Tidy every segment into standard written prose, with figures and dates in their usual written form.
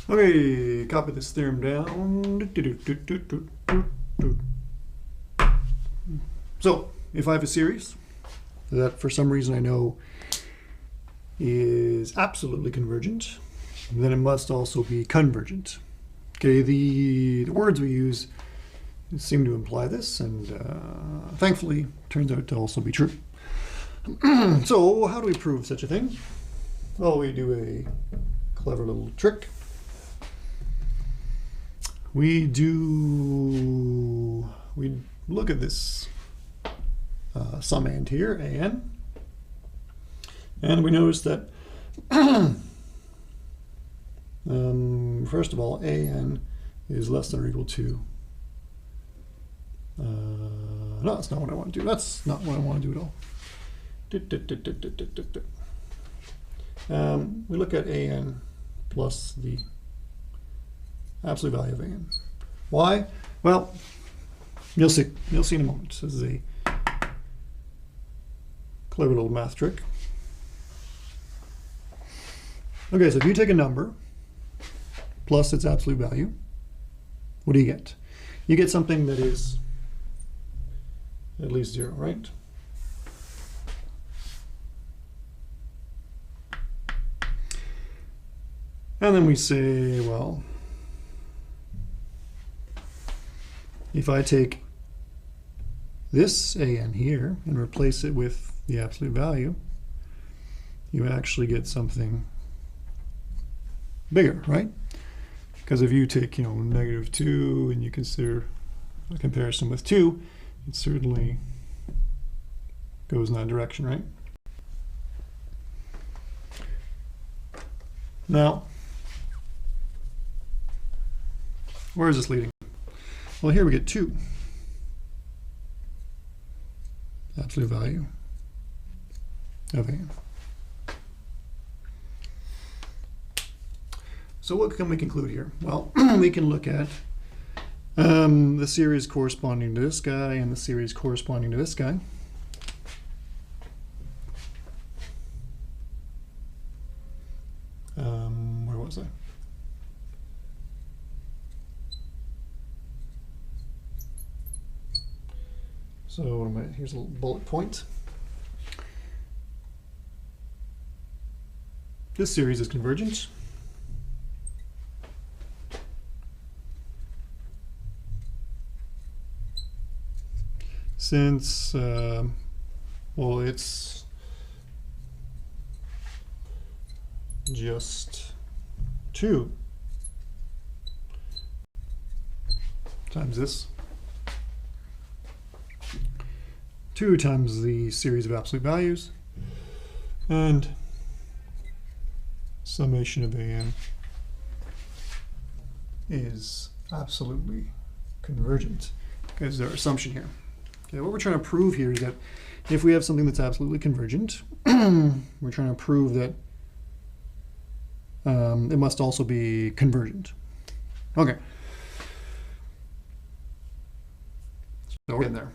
Okay, copy this theorem down. So, if I have a series that for some reason I know is absolutely convergent, then it must also be convergent. Okay, the words we use seem to imply this, and thankfully it turns out to also be true. So how do we prove such a thing? Well, we do a clever little trick. We look at this summand here, an, and we notice that first of all, an is less than or equal to, no, that's not what I want to do. That's not what I want to do at all. We look at an plus the absolute value of an. Why? Well, you'll see. You'll see in a moment. This is a clever little math trick. Okay, so if you take a number plus its absolute value, what do you get? You get something that is at least 0, right? And then we say, well, if I take this an here and replace it with the absolute value, you actually get something bigger, right? Because if you take, -2 and you consider a comparison with 2, it certainly goes in that direction, right? Now, where is this leading? Well, here we get 2. Absolute value of an. So what can we conclude here? Well, we can look at the series corresponding to this guy and the series corresponding to this guy. Where was I? So here's a little bullet point. This series is convergent. Since, well, it's just 2 times this. 2 times the series of absolute values, and summation of an is absolutely convergent, because their assumption here. Okay, what we're trying to prove here is that if we have something that's absolutely convergent, we're trying to prove that it must also be convergent. Okay. So we're in there.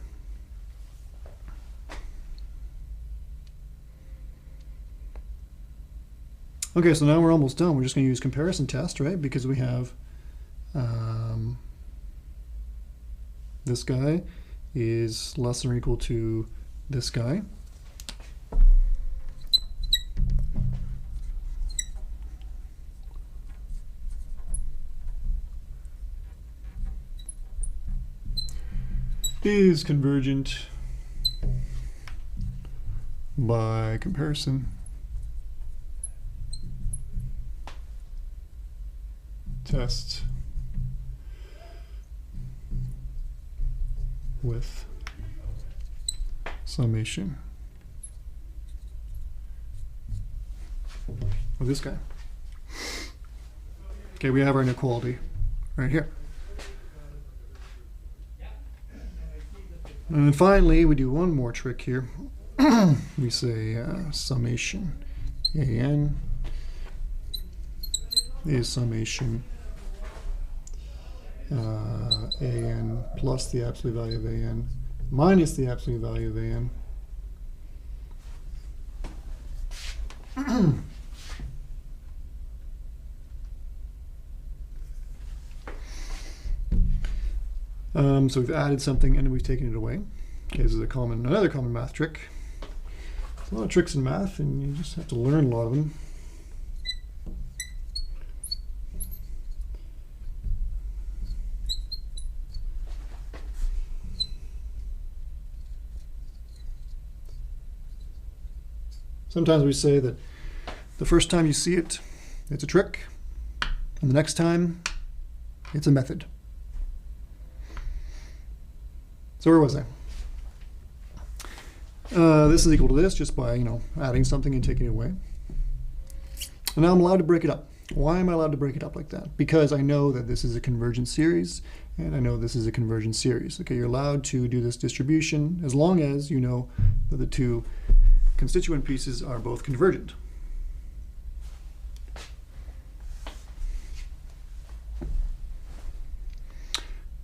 Okay, so now we're almost done. We're just going to use comparison test, right? Because we have this guy is less than or equal to this guy. Is convergent by comparison test with summation of this guy. Okay, we have our inequality right here. And then finally, we do one more trick here. We say summation an is summation an plus the absolute value of an minus the absolute value of an So we've added something and we've taken it away. Okay, this is another common math trick. There's a lot of tricks in math, and you just have to learn a lot of them. Sometimes we say that the first time you see it, it's a trick, and the next time, it's a method. So where was I? This is equal to this just by, adding something and taking it away. And now I'm allowed to break it up. Why am I allowed to break it up like that? Because I know that this is a convergent series, and I know this is a convergent series. Okay, you're allowed to do this distribution as long as you know that the two constituent pieces are both convergent.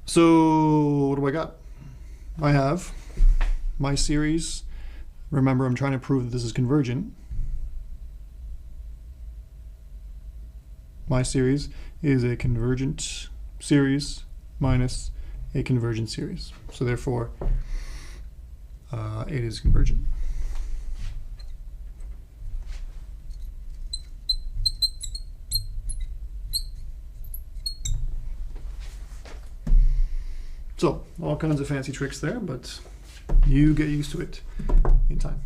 So what do I got? I have my series. Remember, I'm trying to prove that this is convergent. My series is a convergent series minus a convergent series. So therefore, it is convergent. So all kinds of fancy tricks there, but you get used to it in time.